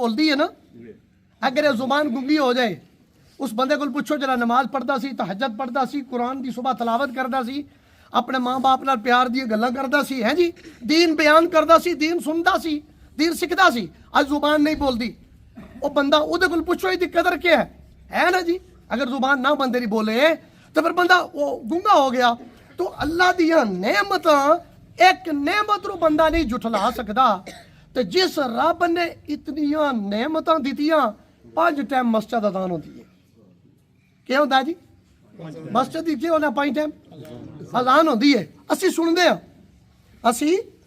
بھولتی ہے نا. اگر یہ زبان گنگی ہو جائے, اس بندے کو پوچھو جرا نماز پڑھتا سی, تہجد پڑھتا سی, قرآن دی صبح تلاوت کرتا سی, اپنے ماں باپ نال پیار دی گلاں کردا سی, ہیں جی دین بیان کردا سی, دین سندا سی, دین سکھدا سی, اج زبان نہیں بولدی. او بندہ اودے کول پوچھو دی قدر کیا ہے نا جی. اگر زبان نہ بندے دی بولے تو پھر بندہ وہ گنگا ہو گیا. تو اللہ دیاں نعمتاں ایک نعمت رو بندہ نہیں جھٹلا سکدا. تے جس رب نے اتنیاں نعمتاں دتیاں 5 ٹائم مسجد اذان ہوندی ہے. کیا ہوندا ہے جی؟ مسجد دی کیا ہونا 5 ٹائم اذان ہوندی ہے. اسی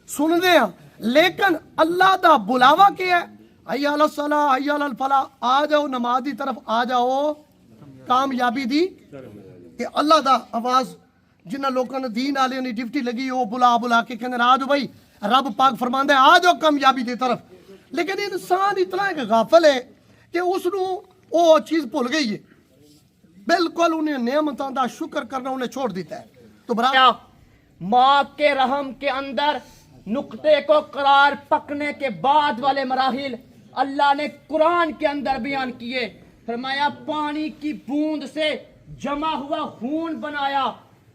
سنتے ہیں, لیکن اللہ دا بلاوا کیا ہے؟ حی علی الصلاۃ, حی علی الفلاح, آ جاؤ نماز دی طرف, آ جاؤ کامیابی دی. کہ اللہ دا آواز جنہ لوگوں نے دین والے نے ڈیوٹی لگی وہ بلا کے کہنے آ جاؤ بھائی, رب پاک فرماندا ہے آ جاؤ کامیابی دی طرف. لیکن انسان اتنا ایک غافل ہے کہ اس نو وہ چیز بھول گئی ہے, بالکل انہیں نعمتوں دا شکر کرنا انہیں چھوڑ دیتا ہے. تو برا ماں کے رحم کے اندر نقطے کو قرار پکنے کے بعد والے مراحل اللہ نے قرآن کے اندر بیان کیے. فرمایا پانی کی بوند سے جمع ہوا خون بنایا,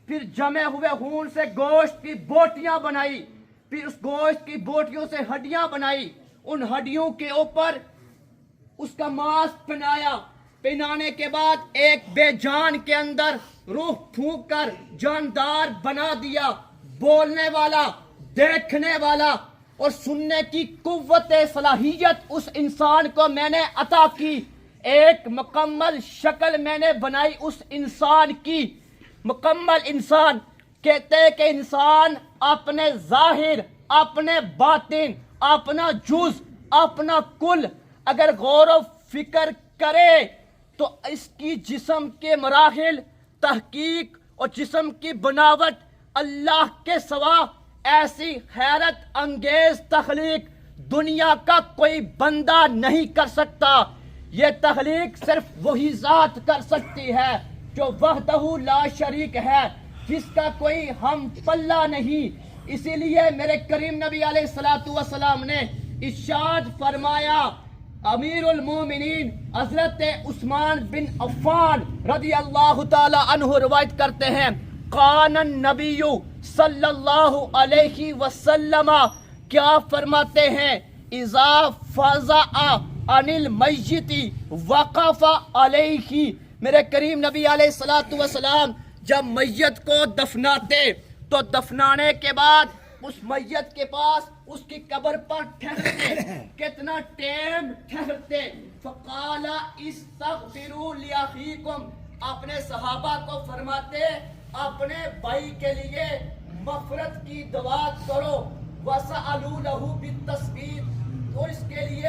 پھر جمع ہوئے خون سے گوشت کی بوٹیاں بنائی, پھر اس گوشت کی بوٹیوں سے ہڈیاں بنائی, ان ہڈیوں کے اوپر اس کا ماس پہنایا, پہنانے کے بعد ایک بے جان کے اندر روح پھونک کر جاندار بنا دیا. بولنے والا, دیکھنے والا اور سننے کی قوت صلاحیت اس انسان کو میں نے عطا کی. ایک مکمل شکل میں نے بنائی اس انسان کی. مکمل انسان کہتے ہیں کہ انسان اپنے ظاہر, اپنے باطن, اپنا جز, اپنا کل اگر غور و فکر کرے تو اس کی جسم کے مراحل, تحقیق اور جسم کی بناوٹ اللہ کے سوا ایسی حیرت انگیز تخلیق دنیا کا کوئی بندہ نہیں کر سکتا. یہ تخلیق صرف وہی ذات کر سکتی ہے جو وحدہ لا شریک ہے, جس کا کوئی ہم پلہ نہیں. اسی لیے میرے کریم نبی علیہ الصلوۃ والسلام نے ارشاد فرمایا, امیر المومنین حضرت عثمان بن عفان رضی اللہ تعالی عنہ روایت کرتے ہیں, قان النبی صلی اللہ علیہ وسلم, کیا فرماتے ہیں, اذا فزع عن المیت وقف علیہ. میرے کریم نبی علیہ الصلوۃ والسلام جب میت کو دفناتے تو دفنانے کے بعد اس میت کے پاس اس کی قبر پر ٹھہرتے. کتنا ٹائم ٹھہرتے؟ فقال استغفروا لاخیکم, اپنے صحابہ کو فرماتے اپنے بھائی کے لیے مغفرت کی دعا کرو. وسألوا له بالتثبیت, تو اس کے لیے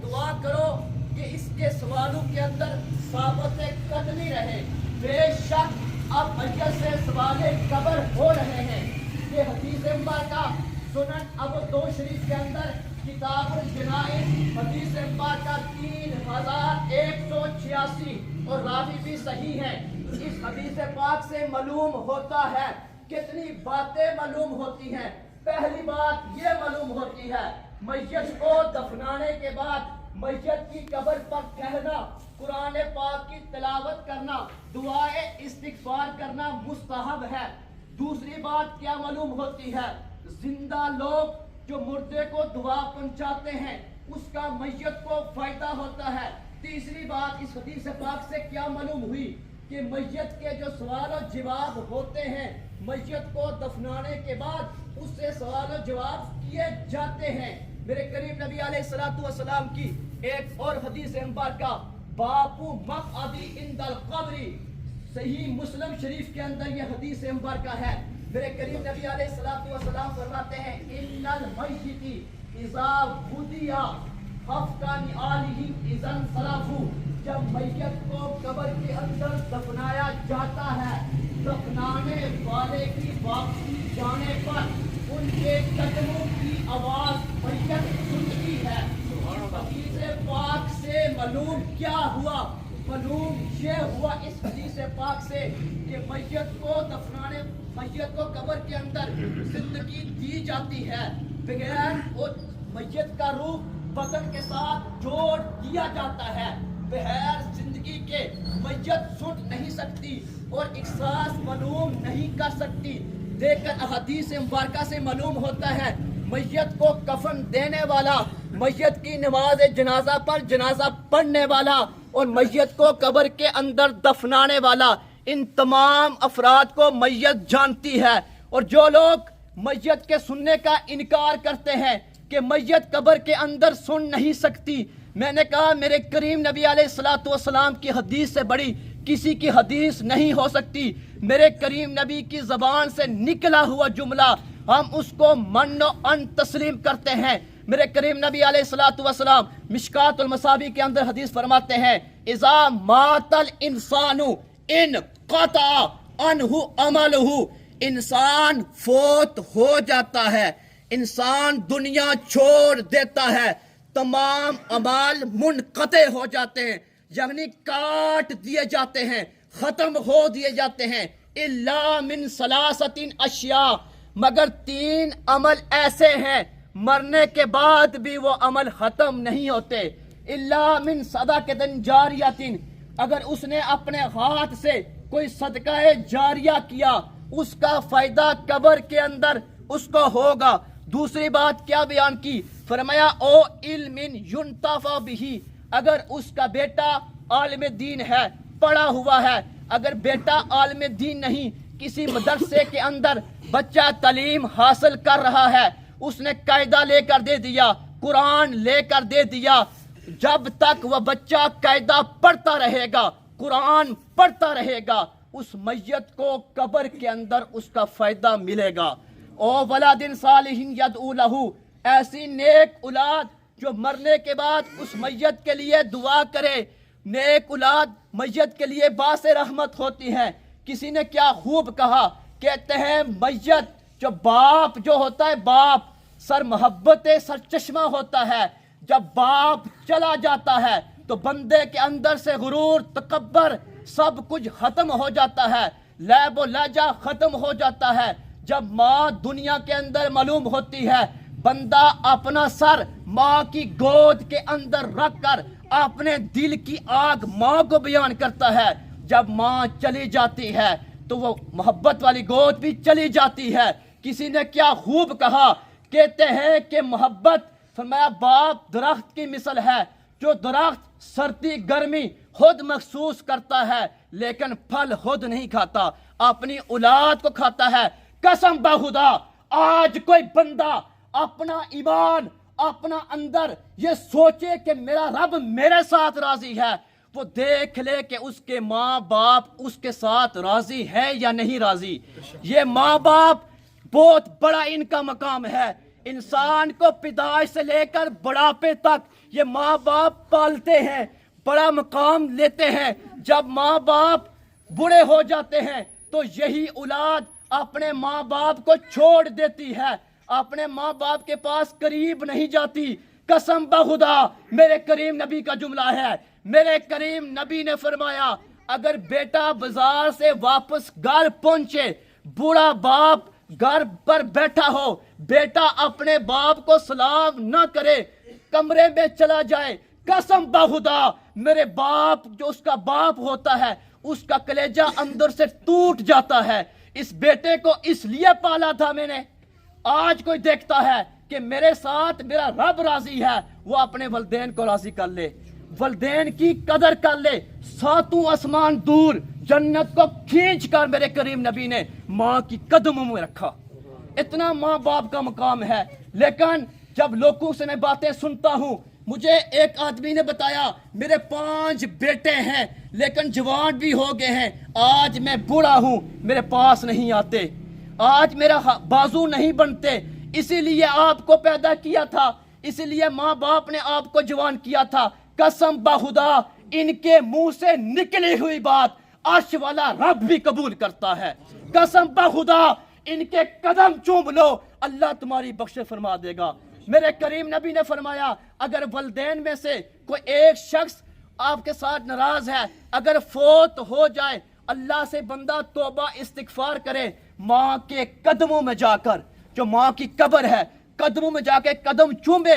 دعا کرو کہ اس کے سوالوں کے اندر ثابت قدمی رہے. بے شک اب میت سے سوال قبر ہو رہے ہیں. یہ حدیث مبارکہ سنن ابو داؤد شریف کے اندر کتاب الجنائز حدیث مبارکہ 3186 اور راوی بھی صحیح ہے. اس حدیث پاک سے معلوم ہوتا ہے, کتنی باتیں معلوم ہوتی ہیں. پہلی بات یہ معلوم ہوتی ہے, میت کو دفنانے کے بعد میت کی قبر پر ٹھہرنا, قرآن پاک کی تلاوت کرنا, دعائے استغفار کرنا مستحب ہے. دوسری بات کیا معلوم ہوتی ہے, زندہ لوگ جو مردے کو دعا پہنچاتے ہیں اس کا میت کو فائدہ ہوتا ہے. تیسری بات اس حدیث پاک سے کیا معلوم ہوئی کہ میت کے جو سوال و جواب ہوتے ہیں, میت کو دفنانے کے بعد اس سے سوال و جواب کیے جاتے ہیں. میرے کریم نبی علیہ الصلوۃ والسلام کی ایک اور حدیث مبارکہ باپو مقعدی عند القبر, صحیح مسلم شریف کے اندر یہ حدیث مبارکہ ہے. میرے کریم نبی علیہ الصلوۃ والسلام فرماتے ہیں, ان المیت اذا وضع حفظا علیہ اذا انصرفوا, جب میت کو قبر کے اندر دفنایا جاتا ہے, دفنانے والے کی واپسی جانے پر ان کے قدموں کی آواز میت سنتی ہے. حدیث پاک سے معلوم کیا ہوا؟ معلوم یہ ہوا اس حدیث پاک سے کہ میت کو دفنانے, میت کو قبر کے اندر زندگی دی جاتی ہے. بغیر میت کا روح بدن کے ساتھ جوڑ دیا جاتا ہے. بغیر زندگی کے میت سن نہیں سکتی اور احساس معلوم نہیں کر سکتی. دیکھ کر احادیث مبارکہ سے معلوم ہوتا ہے میت کو کفن دینے والا, میت کی نماز جنازہ پر جنازہ پڑھنے والا اور میت کو قبر کے اندر دفنانے والا, ان تمام افراد کو میت جانتی ہے. اور جو لوگ میت کے سننے کا انکار کرتے ہیں کہ میت قبر کے اندر سن نہیں سکتی, میں نے کہا میرے کریم نبی علیہ الصلوۃ والسلام کی حدیث سے بڑی کسی کی حدیث نہیں ہو سکتی. میرے کریم نبی کی زبان سے نکلا ہوا جملہ ہم اس کو من و ان تسلیم کرتے ہیں. میرے کریم نبی علیہ الصلوۃ والسلام مشکات المصابیح کے اندر حدیث فرماتے ہیں اذا مات الانسان انقطع عنہ عملہ, انسان فوت ہو جاتا ہے, انسان دنیا چھوڑ دیتا ہے, تمام اعمال منقطع ہو جاتے ہیں, یعنی کاٹ دیے جاتے ہیں, ختم ہو دیے جاتے ہیں. الا من ثلاثۃ اشیاء, مگر 3 عمل ایسے ہیں مرنے کے بعد بھی وہ عمل ختم نہیں ہوتے. الا من صدقۃ جاریۃ, اگر اس نے اپنے ہاتھ سے کوئی صدقہ جاریہ کیا اس کا فائدہ قبر کے اندر اس کو ہوگا. دوسری بات کیا بیان کی, فرمایا او علم ینتفع بہ, اگر اس کا بیٹا عالم دین ہے, پڑھا ہوا ہے, اگر بیٹا عالم دین نہیں, کسی مدرسے کے اندر بچہ تعلیم حاصل کر رہا ہے, اس نے قاعدہ لے کر دے دیا, قرآن لے کر دے دیا, جب تک وہ بچہ قاعدہ پڑھتا رہے گا, قرآن پڑھتا رہے گا, اس میت کو قبر کے اندر اس کا فائدہ ملے گا. او ولد صالح یدعو لہ, ایسی نیک اولاد جو مرنے کے بعد اس میت کے لیے دعا کرے. نیک اولاد میت کے لیے باعث رحمت ہوتی ہے. کسی نے کیا خوب کہا, کہتے ہیں میت جو باپ جو ہوتا ہے, باپ سر محبت سر چشمہ ہوتا ہے, جب باپ چلا جاتا ہے تو بندے کے اندر سے غرور تکبر سب کچھ ختم ہو جاتا ہے, لیب و لہجہ ختم ہو جاتا ہے. جب ماں دنیا کے اندر معلوم ہوتی ہے, بندہ اپنا سر ماں کی گود کے اندر رکھ کر اپنے دل کی آگ ماں کو بیان کرتا ہے. جب ماں چلی جاتی ہے تو وہ محبت والی گود بھی چلی جاتی ہے. کسی نے کیا خوب کہا, کہتے ہیں کہ محبت, فرمایا باپ درخت کی مثل ہے, جو درخت سردی گرمی خود محسوس کرتا ہے لیکن پھل خود نہیں کھاتا, اپنی اولاد کو کھاتا ہے. قسم بخدا آج کوئی بندہ اپنا ایمان اپنا اندر یہ سوچے کہ میرا رب میرے ساتھ راضی ہے, وہ دیکھ لے کہ اس کے ماں باپ اس کے ساتھ راضی ہے یا نہیں راضی. یہ ماں باپ بہت بڑا ان کا مقام ہے. انسان کو پیدائش سے لے کر بڑھاپے تک یہ ماں باپ پالتے ہیں, بڑا مقام لیتے ہیں. جب ماں باپ بوڑھے ہو جاتے ہیں تو یہی اولاد اپنے ماں باپ کو چھوڑ دیتی ہے, اپنے ماں باپ کے پاس قریب نہیں جاتی. قسم بخدا میرے کریم نبی کا جملہ ہے, میرے کریم نبی نے فرمایا اگر بیٹا بازار سے واپس گھر پہنچے, بوڑھا باپ گھر پر بیٹھا ہو, بیٹا اپنے باپ کو سلام نہ کرے, کمرے میں چلا جائے, قسم بخدا میرے باپ جو اس کا باپ ہوتا ہے اس کا کلیجہ اندر سے ٹوٹ جاتا ہے. اس بیٹے کو اس لیے پالا تھا میں نے. آج کوئی دیکھتا ہے کہ میرے ساتھ میرا رب راضی ہے, وہ اپنے والدین کو راضی کر لے, والدین کی قدر کر لے. 7 آسمان دور جنت کو کھینچ کر میرے کریم نبی نے ماں کی قدموں میں رکھا. اتنا ماں باپ کا مقام ہے. لیکن جب لوگوں سے میں باتیں سنتا ہوں, مجھے ایک آدمی نے بتایا میرے 5 بیٹے ہیں لیکن جوان بھی ہو گئے ہیں, آج میں بوڑھا ہوں میرے پاس نہیں آتے, آج میرا بازو نہیں بنتے, اسی لیے آپ کو پیدا کیا تھا, اسی لیے ماں باپ نے آپ کو جوان کیا تھا. قسم بخدا ان کے منہ سے نکلی ہوئی بات عرش والا رب بھی قبول کرتا ہے. قسم بخدا ان کے قدم چوم لو, اللہ تمہاری بخش فرما دے گا. میرے کریم نبی نے فرمایا اگر والدین میں سے کوئی ایک شخص آپ کے ساتھ ناراض ہے, اگر فوت ہو جائے, اللہ سے بندہ توبہ استغفار کرے, ماں کے قدموں میں جا کر, جو ماں کی قبر ہے قدموں میں جا کے قدم چومے,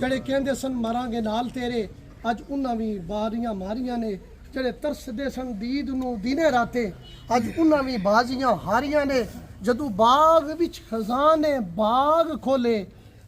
ਜਿਹੜੇ ਕਹਿੰਦੇ ਸਨ ਮਰਾਂਗੇ ਨਾਲ ਤੇਰੇ, ਅੱਜ ਉਹਨਾਂ ਵੀ ਬਾਰੀਆਂ ਮਾਰੀਆਂ ਨੇ। ਜਿਹੜੇ ਤਰਸਦੇ ਸਨ ਦੀਦ ਨੂੰ ਦਿਨੇ ਰਾਤੇ, ਅੱਜ ਉਹਨਾਂ ਵੀ ਬਾਜ਼ੀਆਂ ਹਾਰੀਆਂ ਨੇ। ਜਦੋਂ ਬਾਗ ਵਿੱਚ ਖਜ਼ਾਨੇ ਬਾਗ ਖੋਲੇ,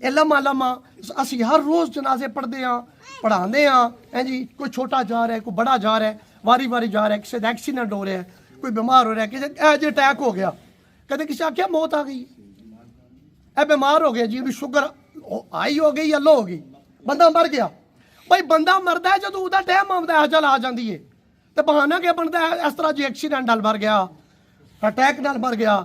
ਲੰਮਾ ਲੰਮਾ ਅਸੀਂ ਹਰ ਰੋਜ਼ ਜਨਾਜ਼ੇ ਪੜ੍ਹਦੇ ਹਾਂ, ਪੜ੍ਹਾਉਂਦੇ ਹਾਂ, ਹੈ ਜੀ। ਕੋਈ ਛੋਟਾ ਜਾ ਰਿਹਾ, ਕੋਈ ਬੜਾ ਜਾ ਰਿਹਾ, ਵਾਰੀ ਵਾਰੀ ਜਾ ਰਿਹਾ, ਕਿਸੇ ਦਾ ਐਕਸੀਡੈਂਟ ਹੋ ਰਿਹਾ, ਕੋਈ ਬਿਮਾਰ ਹੋ ਰਿਹਾ, ਕਿਸੇ ਇਹ ਅਟੈਕ ਹੋ ਗਿਆ, ਕਦੇ ਕਿਸੇ ਆਖਿਆ ਮੌਤ ਆ ਗਈ, ਇਹ ਬਿਮਾਰ ਹੋ ਗਿਆ ਜੀ, ਉਹਨੂੰ ਸ਼ੂਗਰ ਹਾਈ ਹੋ ਗਈ ਜਾਂ ਲੋ ਹੋ ਗਈ, ਬੰਦਾ ਮਰ ਗਿਆ। ਭਾਈ ਬੰਦਾ ਮਰਦਾ ਹੈ ਜਦੋਂ ਉਹਦਾ ਟਾਈਮ ਆਉਂਦਾ, ਅਜਲ ਆ ਜਾਂਦੀ ਹੈ, ਤੇ ਬਹਾਨਾ ਕੀ ਬਣਦਾ ਹੈ? ਇਸ ਤਰ੍ਹਾਂ ਜੀ ਐਕਸੀਡੈਂਟ ਨਾਲ ਮਰ ਗਿਆ, ਅਟੈਕ ਨਾਲ ਮਰ ਗਿਆ।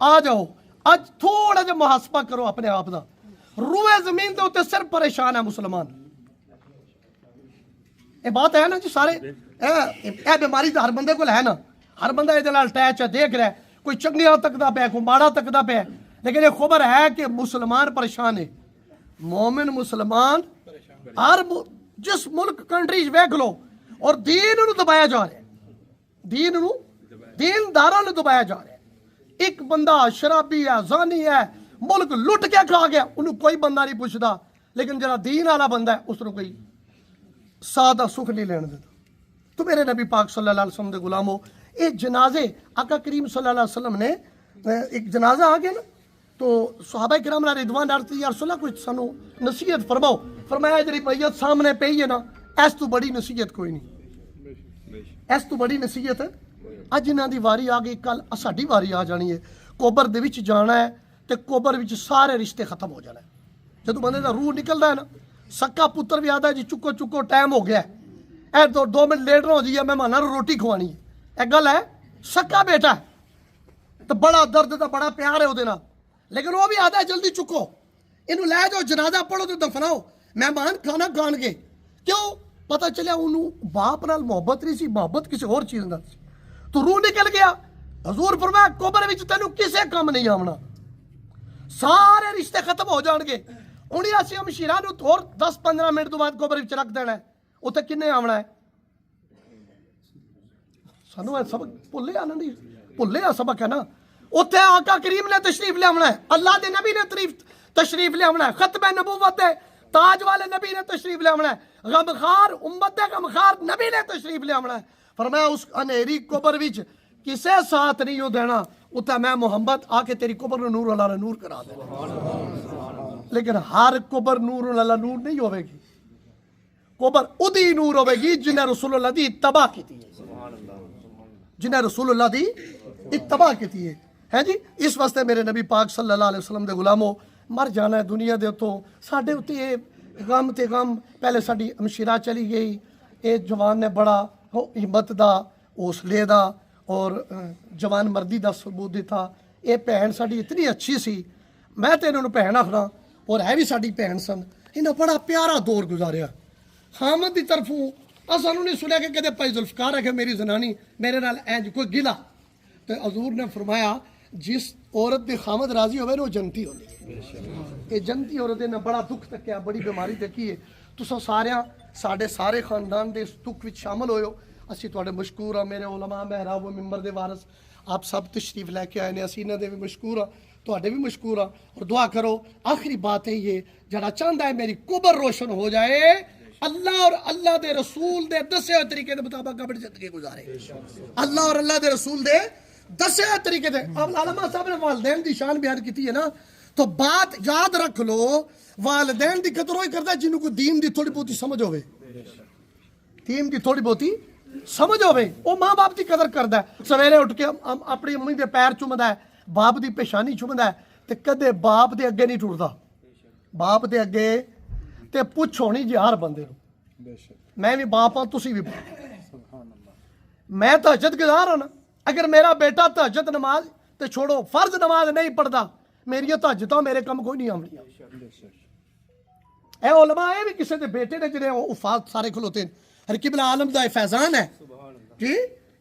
ਆ ਜਾਓ ਅੱਜ ਥੋੜਾ ਜਿਹਾ ਮੁਹਾਸਬਾ ਕਰੋ ਆਪਣੇ ਆਪ ਦਾ। ਰੂਏ ਜ਼ਮੀਨ ਦੇ ਉੱਤੇ ਸਿਰਫ ਪਰੇਸ਼ਾਨ ਹੈ ਮੁਸਲਮਾਨ। ਇਹ ਬਾਤ ਹੈ ਨਾ ਜੀ ਸਾਰੇ, ਇਹ ਬਿਮਾਰੀ ਤਾਂ ਹਰ ਬੰਦੇ ਕੋਲ ਹੈ ਨਾ, ਹਰ ਬੰਦਾ ਇਹਦੇ ਨਾਲ ਅਟੈਚ ਹੈ, ਦੇਖ ਰਿਹਾ, ਕੋਈ ਚੰਗਿਆ ਤੱਕਦਾ ਪਿਆ, ਕੋਈ ਮਾੜਾ ਤੱਕਦਾ ਪਿਆ, ਲੇਕਿਨ ਇਹ ਖਬਰ ਹੈ ਕਿ ਮੁਸਲਮਾਨ ਪਰੇਸ਼ਾਨ ਹੈ। ਮੋਮਿਨ ਮੁਸਲਮਾਨ ਹਰ ਜਿਸ ਮੁਲਕ ਕੰਟਰੀ 'ਚ ਵੇਖ ਲੋ, ਔਰ ਦੀਨ ਨੂੰ ਦਬਾਇਆ ਜਾ ਰਿਹਾ, ਦੀਨ ਨੂੰ, ਦੀਨਦਾਰਾਂ ਨੂੰ ਦਬਾਇਆ ਜਾ ਰਿਹਾ। ਇੱਕ ਬੰਦਾ ਸ਼ਰਾਬੀ ਹੈ, ਜ਼ਾਨੀ ਹੈ, ਮੁਲਕ ਲੁੱਟ ਕੇ ਖਾ ਗਿਆ, ਉਹਨੂੰ ਕੋਈ ਬੰਦਾ ਨਹੀਂ ਪੁੱਛਦਾ, ਲੇਕਿਨ ਜਿਹੜਾ ਦੀਨ ਵਾਲਾ ਬੰਦਾ ਹੈ ਉਸ ਨੂੰ ਕੋਈ ਸਾਹ ਦਾ ਸੁੱਖ ਨਹੀਂ ਲੈਣ ਦਿੰਦਾ। تو میرے نبی پاک صلی اللہ علیہ وسلم دے غلاموں، ایک جنازے آقا کریم صلی اللہ علیہ وسلم نے ایک جنازہ آ گیا نا، تو صحابہ کرام نے رضوان عرض یا رسول اللہ کچھ سانو نصیحت فرماؤ۔ فرمایا جی میت سامنے پئی ہے نا، ایس تو بڑی نصیحت کوئی نہیں، ایس تو بڑی نصیحت ہے۔ اج انہاں دی واری آ گئی، کل ساڈی واری آ جانی ہے۔ قبر دے وچ جانا ہے تے قبر وچ سارے رشتے ختم ہو جانا ہے۔ جدوں بندے دا روح نکلدا ہے نا، سکا پتر بھی آدا ہے جی چکو چکو ٹائم ہو گیا ہے، اے دو منٹ لیٹ ہو جی، مہماناں نوں روٹی کھوانی ہے، اے گل ہے۔ سکا بیٹا ہے تو بڑا درد تے بڑا پیار ہے اودے نال، لیکن وہ بھی آدا ہے جلدی چکو، اینوں لے جاؤ، جنازہ پڑھو تے دفناؤ، مہمان کھانا کھان گے۔ کیوں؟ پتہ چلیا انہوں باپ نال محبت نہیں سی، محبت کسی اور چیز نال سی، تو روح نکل گیا۔ حضور فرمایا قبر وچ تینوں کسے کم نہیں آونا، سارے رشتے ختم ہو جان گے۔ انہیں اسی ہمشیرہ نوں اور 10-15 منٹ تو بعد قبر وچ رکھ دینا ہے، اتنے کنے آونا ہے؟ سانو سبق بھولے آنا نہیں، بھولے آ سبق ہے نا۔ اتنے آقا کریم نے تشریف لے آونا ہے، اللہ دے نبی نے تشریف لے آونا ہے، ختم نبوت دے تاج والے نبی نے تشریف لے آونا ہے، غمخار امت دے غمخار نبی نے تشریف لے آونا ہے۔ فرمایا اس انہیری قبر وچ کسے ساتھ نہیں ہو دینا، اتنے میں محمد آ کے تیری قبر نو نور اللہ نور کرا دینا۔ لیکن ہر قبر نور اللہ نور نہیں ہوے گی، قبر ادی نور ہوے گی جنہیں رسول اللہ دی اتباع کی تھی، جنہیں رسول اللہ دی اتباع کی تھی ہے جی۔ اس واسطے میرے نبی پاک صلی اللہ علیہ وسلم دے غلاموں، مر جانا ہے دنیا دے اتوں، ساڈے اتنے یہ غم تے غم۔ پہلے ساڈی ہمشیرہ چلی گئی، یہ جوان نے بڑا ہمت دا، حوصلے دا اور جوان مردی دا ثبوت دیتا۔ یہ بہن ساڈی اتنی اچھی سی، میں تے انہوں بہن آخنا اور ہے بھی ساڈی بہن سن، انہیں بڑا پیارا دور گزاریا۔ خامد دی طرفوں اسانوں نہیں سنیا کہ کدے پائی ذوالفقار ہے کہ میری زنانی میرے نال اینج کوئی گلا، تو حضور نے فرمایا جس عورت دے خامد راضی ہوئے وہ جنتی ہوندی ہے۔ یہ جنتی عورت نے بڑا دکھ تکیا، بڑی بیماری دیکھی ہے۔ تساں ساریاں ساڈے سارے خاندان دے اس دکھ وچ شامل ہوئے ہو، اسی تواڈے مشکور ہاں۔ میرے علماء محراب و ممبر دے وارث آپ سب تشریف لے کے آئے نے، اسی انہاں دے بھی مشکور ہاں، تواڈے بھی مشکور ہاں۔ اور دعا کرو، آخری بات ہے یہ، جڑا چاہندا ہے میری قبر روشن ہو جائے، اللہ اور اللہ دے رسول دے دسے ہوئے طریقے دے مطابق اپنی زندگی گزارے، اللہ اور اللہ دے رسول دے دسے ہوئے طریقے دے۔ اب علماء صاحب نے والدین دی شان بیان کی ہے نا، تو بات یاد رکھ لو، والدین دی قدر وہی کرتا ہے جنہوں کو دین دی تھوڑی بہتی سمجھ ہوئے، دین دی تھوڑی بہتی سمجھ ہوئے، وہ ماں باپ دی قدر کرتا ہے۔ سویرے اٹھ کے اپنی امی دے پیر چومدا ہے، باپ دی پیشانی چومدا ہے، تے کدے باپ دے اگے نہیں ٹردا، باپ دے اگے تے پوچھ ہونی جی ہر بندے نو۔ میں بھی باپ ہاں، تسی بھی باپ، میں تہجد گزار ہوں نا۔ اگر میرا بیٹا تہجد نماز تے چھوڑو فرض نماز نہیں پڑھتا، میری تہجداں میرے کم کوئی نہیں آمنی۔ اے علماء اے بھی کسی دے بیٹے نے جنہیں وفات سارے کھلوتے ہیں، ہر قبلہ عالم دا فیضان ہے جی،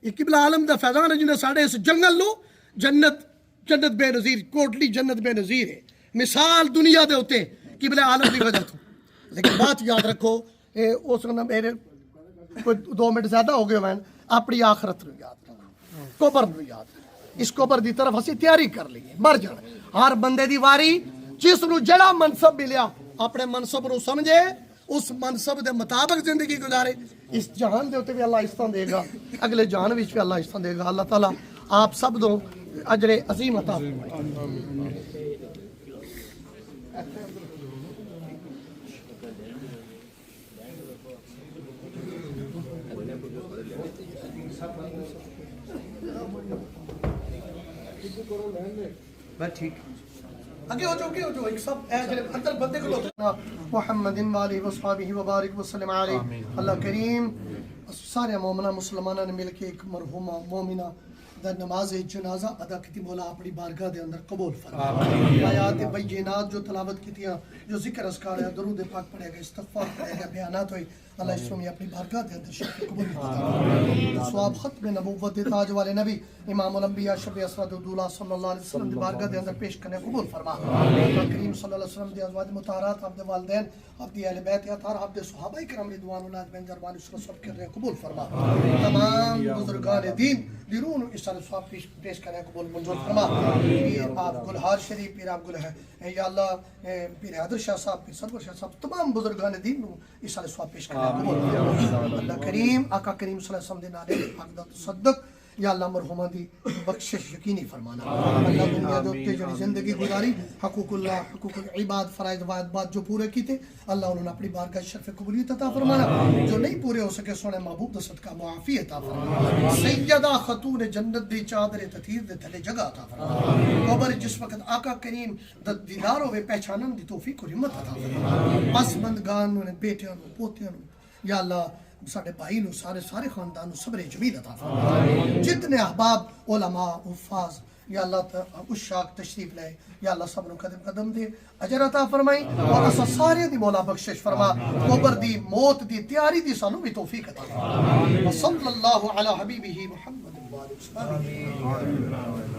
یہ قبلہ عالم دا فیضان ہے جنہیں ساڑھے اس جنگل نو جنت بے نظیر، کوٹلی جنت بے نظیر ہے، مثال دنیا دے ہوتے قبلہ عالم دی وجہ تو۔ لیکن بات یاد رکھو، اس نے میرے کوئی 2 منٹ زیادہ ہو گئے، میں اپنی آخرت نو یاد رکھو، قبر نو یاد رکھو، اس قبر دی طرف اسی تیاری کر لیے، مر جانا۔ ہر بندے دی واری جس نو جڑا منصب ملیا اپنے منصب نو سمجھے، اس منصب دے مطابق زندگی گزارے۔ اس جہان دے ہوتے بھی اللہ احسان دے گا، اگلے جہان وچ بھی اللہ احسان دے گا۔ اللہ تعالیٰ آپ سب دو اجر عظیم عطا فرمائے۔ بس ٹھیک اگے ہو جو ایک سب اندر بندے کو محمد والی وصحابہ وبارک وسلم علیہ. اللہ کریم سارے مومنہ مسلمانہ نے مل کے ایک مرحومہ مومنہ در نماز جنازہ ادا کی مولا اپنی بارگاہ دے اندر قبول فرمائے. آیات بینات جو تلاوت کی تھیاں، جو ذکر اذکار ہے، درود پاک پڑھے گا، استغفار پڑھے گا، بیانات ہوئی، اللہ اس میں اپنی بارگاہ دے اندر شرف قبول فرمائے. ثواب ختم نبوت تاج والے نبی امام الانبیاء شفیع اسراد الدولہ صلی اللہ علیہ وسلم دی بارگاہ دے اندر پیش کرنے قبول فرما. اللہ کریم صلی اللہ علیہ وسلم دی ازواج مطہرات، آپ دے والدین، آپ دی اہل بیت اطہار، آپ دے صحابہ کرام رضوان اللہ اجمعین دربان اس سب کر رہے قبول فرما. تمام بزرگان دین درون اس طرح ثواب پیش کرنے قبول منظور فرما. پیر آپ گلہار شریف، پیر آپ گل ہے یا اللہ، پیر حیدر شاہ صاحب، پیر صدر شاہ صاحب، تمام بزرگان دین اس طرح ثواب پیش کرنے قبول فرما. اللہ کریم آقا کریم صلی اللہ علیہ وسلم دے نالے پاک دا تصدق یا اللہ مرحومہ دی بخشش یقینی فرمانا. اللہ دنیا دے اتے جڑی زندگی گزاری، حقوق اللہ، حقوق العباد، فرائض واجبات جو پورے کیتے، اللہ انہوں نے اپنی بارگاہ شرف قبولیت عطا فرمانا. جو نہیں پورے ہو سکے سونے محبوب دا صدقہ معافی عطا فرمانا. سیدہ خاتون جنت دی چادر تطہیر دے تھلے جگہ عطا فرمانا. قبر جس وقت آقا کریم دا دیدار ہوئے پہچانن دی توفیق و ہمت عطا فرمانا. پسماندگان بیٹیاں پوتیاں یا اللہ سارے بھائی نو سارے خاندان نو صبر جمیل عطا فرما. جتنے احباب علماء حفاظ یا اللہ عشاق تشریف لائے یا اللہ سب نو قدم قدم دے اجر عطا فرمائی اور اسا سارے دی مولا بخشش فرما. قبر دی موت دی تیاری دی سانو بھی توفیق عطا فرما. وصلی اللہ علی حبیبہ محمد و آلہ وصحبہ.